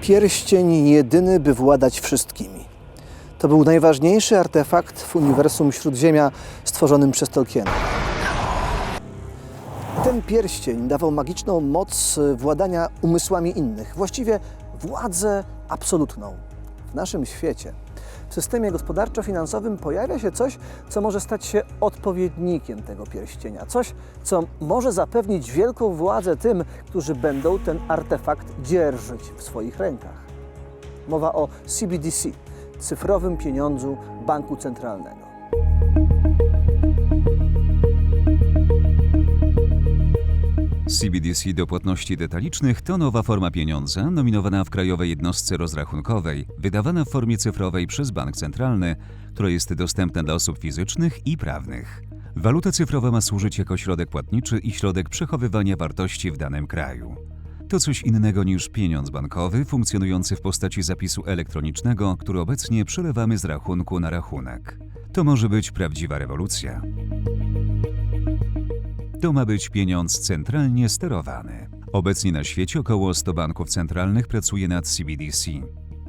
Pierścień jedyny, by władać wszystkimi. To był najważniejszy artefakt w uniwersum Śródziemia stworzonym przez Tolkiena. Ten pierścień dawał magiczną moc władania umysłami innych, właściwie władzę absolutną. W naszym świecie, w systemie gospodarczo-finansowym pojawia się coś, co może stać się odpowiednikiem tego pierścienia. Coś, co może zapewnić wielką władzę tym, którzy będą ten artefakt dzierżyć w swoich rękach. Mowa o CBDC, cyfrowym pieniądzu banku centralnego. CBDC do płatności detalicznych to nowa forma pieniądza nominowana w krajowej jednostce rozrachunkowej, wydawana w formie cyfrowej przez bank centralny, która jest dostępna dla osób fizycznych i prawnych. Waluta cyfrowa ma służyć jako środek płatniczy i środek przechowywania wartości w danym kraju. To coś innego niż pieniądz bankowy funkcjonujący w postaci zapisu elektronicznego, który obecnie przelewamy z rachunku na rachunek. To może być prawdziwa rewolucja. To ma być pieniądz centralnie sterowany. Obecnie na świecie około 100 banków centralnych pracuje nad CBDC.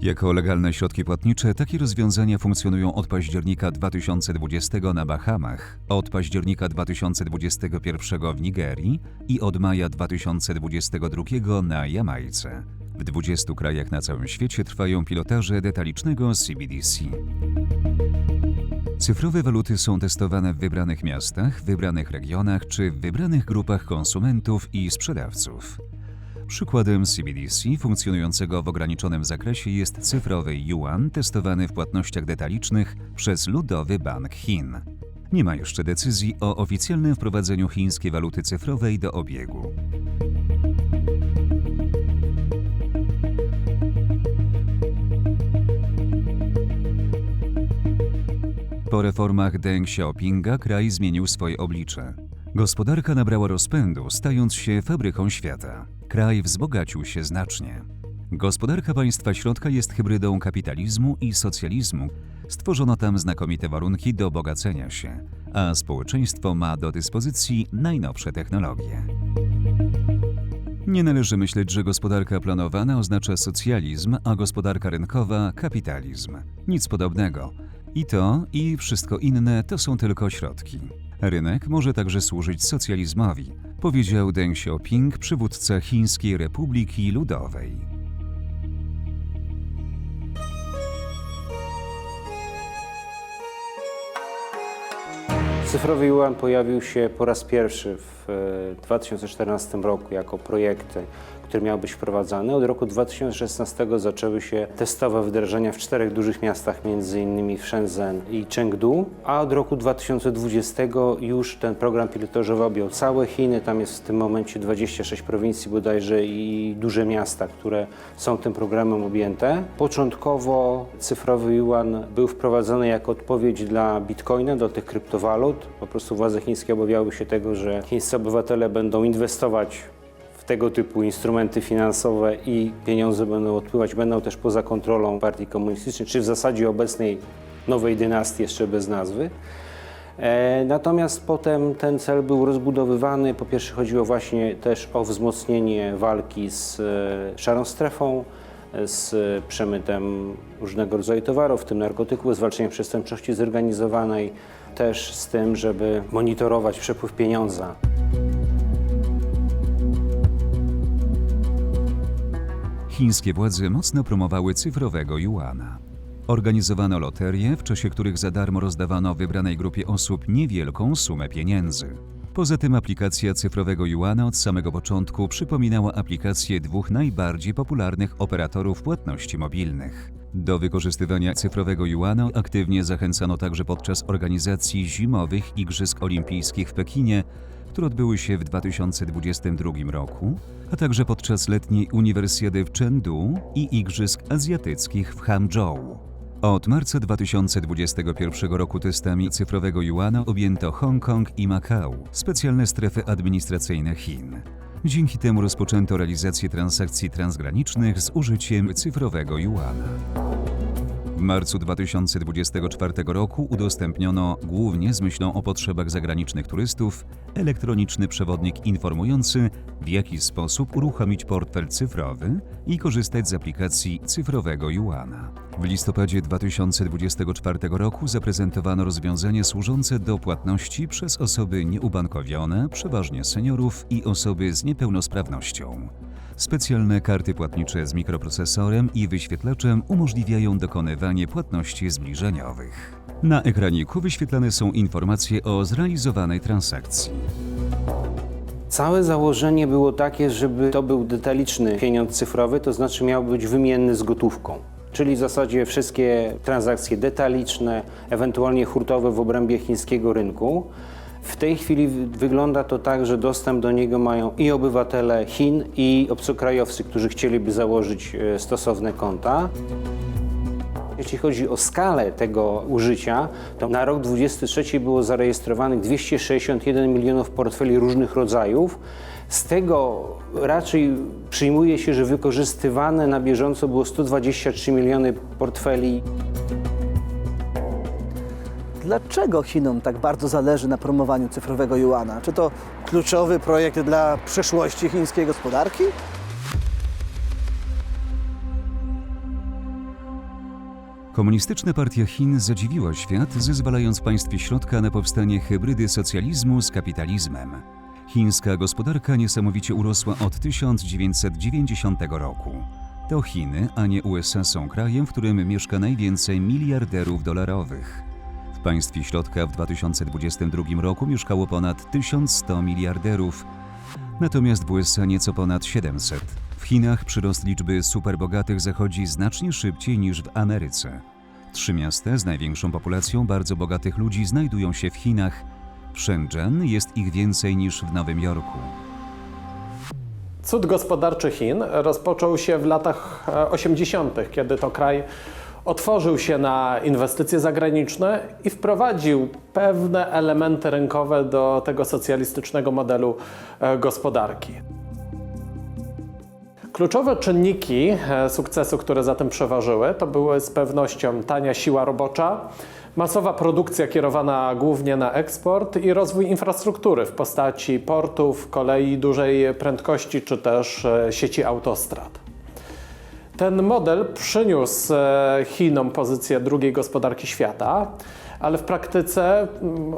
Jako legalne środki płatnicze takie rozwiązania funkcjonują od października 2020 na Bahamach, od października 2021 w Nigerii i od maja 2022 na Jamajce. W 20 krajach na całym świecie trwają pilotaże detalicznego CBDC. Cyfrowe waluty są testowane w wybranych miastach, wybranych regionach czy w wybranych grupach konsumentów i sprzedawców. Przykładem CBDC funkcjonującego w ograniczonym zakresie jest cyfrowy yuan testowany w płatnościach detalicznych przez Ludowy Bank Chin. Nie ma jeszcze decyzji o oficjalnym wprowadzeniu chińskiej waluty cyfrowej do obiegu. Po reformach Deng Xiaopinga kraj zmienił swoje oblicze. Gospodarka nabrała rozpędu, stając się fabryką świata. Kraj wzbogacił się znacznie. Gospodarka państwa środka jest hybrydą kapitalizmu i socjalizmu. Stworzono tam znakomite warunki do bogacenia się, a społeczeństwo ma do dyspozycji najnowsze technologie. Nie należy myśleć, że gospodarka planowana oznacza socjalizm, a gospodarka rynkowa kapitalizm. Nic podobnego. I to, i wszystko inne to są tylko środki. Rynek może także służyć socjalizmowi, powiedział Deng Xiaoping, przywódca Chińskiej Republiki Ludowej. Cyfrowy yuan pojawił się po raz pierwszy w 2014 roku jako projekt, który miał być wprowadzany. Od roku 2016 zaczęły się testowe wdrażania w 4 dużych miastach, m.in. w Shenzhen i Chengdu, a od roku 2020 już ten program pilotażowy objął całe Chiny. Tam jest w tym momencie 26 prowincji bodajże i duże miasta, które są tym programem objęte. Początkowo cyfrowy yuan był wprowadzony jako odpowiedź dla bitcoina, do tych kryptowalut. Po prostu władze chińskie obawiały się tego, że chińscy obywatele będą inwestować w tego typu instrumenty finansowe i pieniądze będą odpływać, będą też poza kontrolą partii komunistycznej, czy w zasadzie obecnej nowej dynastii, jeszcze bez nazwy. Natomiast potem ten cel był rozbudowywany. Po pierwsze chodziło właśnie też o wzmocnienie walki z szarą strefą, z przemytem różnego rodzaju towarów, w tym narkotyków, zwalczaniem przestępczości zorganizowanej, też z tym, żeby monitorować przepływ pieniądza. Chińskie władze mocno promowały cyfrowego juana. Organizowano loterie, w czasie których za darmo rozdawano wybranej grupie osób niewielką sumę pieniędzy. Poza tym aplikacja cyfrowego juana od samego początku przypominała aplikacje 2 najbardziej popularnych operatorów płatności mobilnych. Do wykorzystywania cyfrowego juana aktywnie zachęcano także podczas organizacji zimowych Igrzysk Olimpijskich w Pekinie, które odbyły się w 2022 roku, a także podczas letniej Uniwersjady w Chengdu i Igrzysk Azjatyckich w Hangzhou. Od marca 2021 roku testami cyfrowego juana objęto Hongkong i Makao, specjalne strefy administracyjne Chin. Dzięki temu rozpoczęto realizację transakcji transgranicznych z użyciem cyfrowego juana. W marcu 2024 roku udostępniono, głównie z myślą o potrzebach zagranicznych turystów, elektroniczny przewodnik informujący, w jaki sposób uruchomić portfel cyfrowy i korzystać z aplikacji cyfrowego Yuana. W listopadzie 2024 roku zaprezentowano rozwiązanie służące do płatności przez osoby nieubankowione, przeważnie seniorów i osoby z niepełnosprawnością. Specjalne karty płatnicze z mikroprocesorem i wyświetlaczem umożliwiają dokonywanie płatności zbliżeniowych. Na ekraniku wyświetlane są informacje o zrealizowanej transakcji. Całe założenie było takie, żeby to był detaliczny pieniądz cyfrowy, to znaczy miał być wymienny z gotówką. Czyli w zasadzie wszystkie transakcje detaliczne, ewentualnie hurtowe w obrębie chińskiego rynku. W tej chwili wygląda to tak, że dostęp do niego mają i obywatele Chin, i obcokrajowcy, którzy chcieliby założyć stosowne konta. Jeśli chodzi o skalę tego użycia, to na rok 2023 było zarejestrowanych 261 milionów portfeli różnych rodzajów. Z tego raczej przyjmuje się, że wykorzystywane na bieżąco było 123 miliony portfeli. Dlaczego Chinom tak bardzo zależy na promowaniu cyfrowego Yuana? Czy to kluczowy projekt dla przyszłości chińskiej gospodarki? Komunistyczna Partia Chin zadziwiła świat, zezwalając w państwie środka na powstanie hybrydy socjalizmu z kapitalizmem. Chińska gospodarka niesamowicie urosła od 1990 roku. To Chiny, a nie USA są krajem, w którym mieszka najwięcej miliarderów dolarowych. W państwie środka w 2022 roku mieszkało ponad 1100 miliarderów, natomiast w USA nieco ponad 700. W Chinach przyrost liczby superbogatych zachodzi znacznie szybciej niż w Ameryce. 3 miasta z największą populacją bardzo bogatych ludzi znajdują się w Chinach. W Shenzhen jest ich więcej niż w Nowym Jorku. Cud gospodarczy Chin rozpoczął się w latach 80., kiedy to kraj otworzył się na inwestycje zagraniczne i wprowadził pewne elementy rynkowe do tego socjalistycznego modelu gospodarki. Kluczowe czynniki sukcesu, które za tym przeważyły, to były z pewnością tania siła robocza, masowa produkcja kierowana głównie na eksport i rozwój infrastruktury w postaci portów, kolei dużej prędkości czy też sieci autostrad. Ten model przyniósł Chinom pozycję drugiej gospodarki świata, ale w praktyce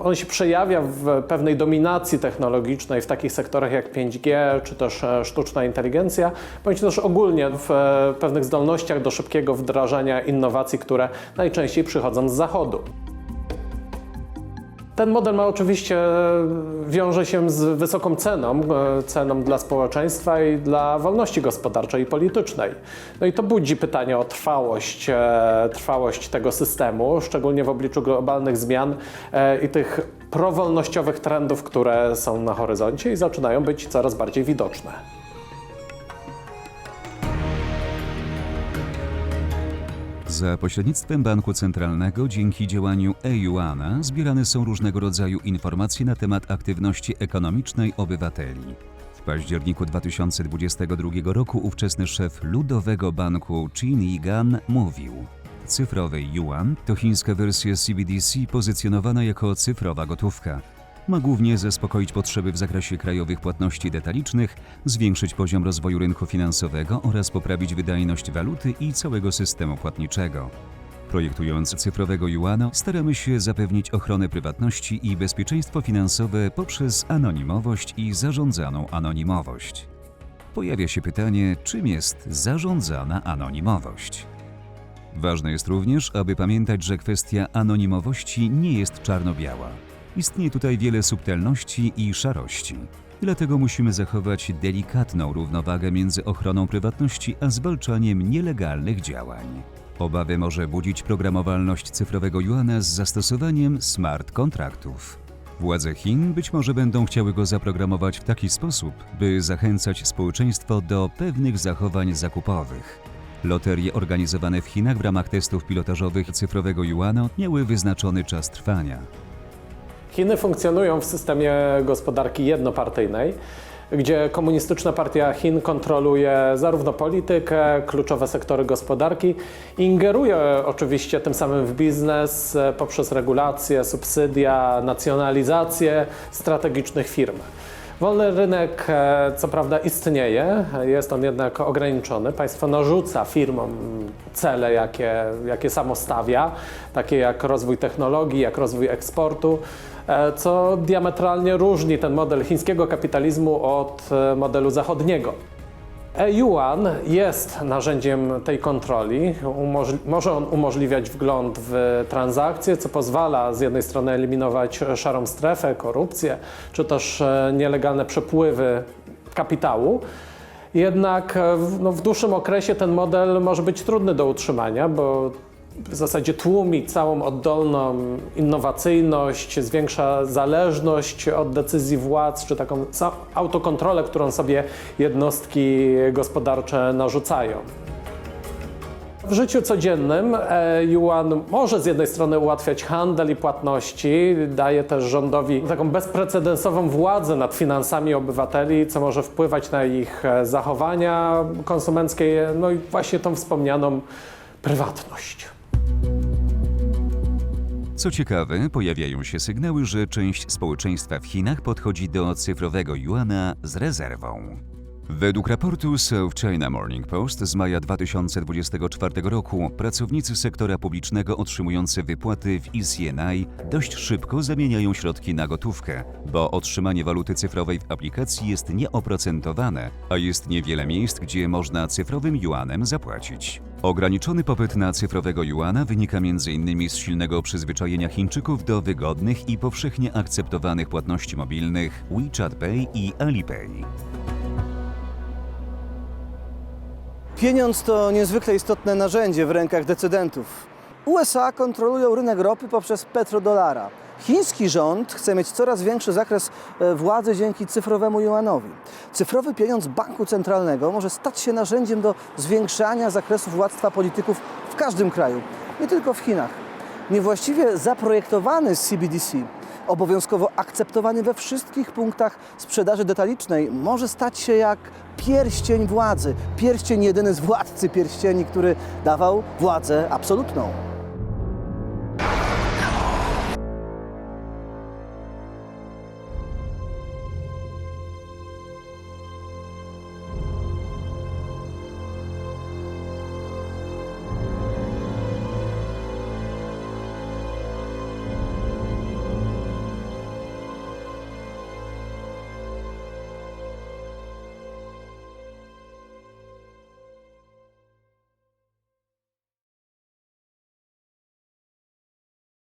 on się przejawia w pewnej dominacji technologicznej w takich sektorach jak 5G czy też sztuczna inteligencja, bądź też ogólnie w pewnych zdolnościach do szybkiego wdrażania innowacji, które najczęściej przychodzą z zachodu. Ten model oczywiście wiąże się z wysoką ceną dla społeczeństwa i dla wolności gospodarczej i politycznej. No i to budzi pytanie o trwałość tego systemu, szczególnie w obliczu globalnych zmian i tych prowolnościowych trendów, które są na horyzoncie i zaczynają być coraz bardziej widoczne. Za pośrednictwem Banku Centralnego dzięki działaniu e-Yuana zbierane są różnego rodzaju informacje na temat aktywności ekonomicznej obywateli. W październiku 2022 roku ówczesny szef Ludowego Banku Qin Yigan mówił: cyfrowy Yuan to chińska wersja CBDC pozycjonowana jako cyfrowa gotówka. Ma głównie zaspokoić potrzeby w zakresie krajowych płatności detalicznych, zwiększyć poziom rozwoju rynku finansowego oraz poprawić wydajność waluty i całego systemu płatniczego. Projektując cyfrowego Yuana, staramy się zapewnić ochronę prywatności i bezpieczeństwo finansowe poprzez anonimowość i zarządzaną anonimowość. Pojawia się pytanie, czym jest zarządzana anonimowość? Ważne jest również, aby pamiętać, że kwestia anonimowości nie jest czarno-biała. Istnieje tutaj wiele subtelności i szarości. Dlatego musimy zachować delikatną równowagę między ochroną prywatności a zwalczaniem nielegalnych działań. Obawy może budzić programowalność cyfrowego Yuana z zastosowaniem smart kontraktów. Władze Chin być może będą chciały go zaprogramować w taki sposób, by zachęcać społeczeństwo do pewnych zachowań zakupowych. Loterie organizowane w Chinach w ramach testów pilotażowych cyfrowego Yuana miały wyznaczony czas trwania. Chiny funkcjonują w systemie gospodarki jednopartyjnej, gdzie Komunistyczna Partia Chin kontroluje zarówno politykę, kluczowe sektory gospodarki i ingeruje oczywiście tym samym w biznes poprzez regulacje, subsydia, nacjonalizację strategicznych firm. Wolny rynek co prawda istnieje, jest on jednak ograniczony. Państwo narzuca firmom cele, jakie samo stawia, takie jak rozwój technologii, jak rozwój eksportu, co diametralnie różni ten model chińskiego kapitalizmu od modelu zachodniego. E-Yuan jest narzędziem tej kontroli. Może on umożliwiać wgląd w transakcje, co pozwala z jednej strony eliminować szarą strefę, korupcję, czy też nielegalne przepływy kapitału. Jednak w dłuższym okresie ten model może być trudny do utrzymania, bo w zasadzie tłumi całą oddolną innowacyjność, zwiększa zależność od decyzji władz, czy taką autokontrolę, którą sobie jednostki gospodarcze narzucają. W życiu codziennym yuan może z jednej strony ułatwiać handel i płatności, daje też rządowi taką bezprecedensową władzę nad finansami obywateli, co może wpływać na ich zachowania konsumenckie, no i właśnie tą wspomnianą prywatność. Co ciekawe, pojawiają się sygnały, że część społeczeństwa w Chinach podchodzi do cyfrowego juana z rezerwą. Według raportu South China Morning Post z maja 2024 roku pracownicy sektora publicznego otrzymujący wypłaty w eCNI dość szybko zamieniają środki na gotówkę, bo otrzymanie waluty cyfrowej w aplikacji jest nieoprocentowane, a jest niewiele miejsc, gdzie można cyfrowym juanem zapłacić. Ograniczony popyt na cyfrowego juana wynika m.in. z silnego przyzwyczajenia Chińczyków do wygodnych i powszechnie akceptowanych płatności mobilnych WeChat Pay i Alipay. Pieniądz to niezwykle istotne narzędzie w rękach decydentów. USA kontrolują rynek ropy poprzez petrodolara. Chiński rząd chce mieć coraz większy zakres władzy dzięki cyfrowemu juanowi. Cyfrowy pieniądz banku centralnego może stać się narzędziem do zwiększania zakresu władztwa polityków w każdym kraju, nie tylko w Chinach. Niewłaściwie zaprojektowany CBDC, obowiązkowo akceptowany we wszystkich punktach sprzedaży detalicznej, może stać się jak pierścień władzy. Pierścień jedyny z władcy pierścieni, który dawał władzę absolutną.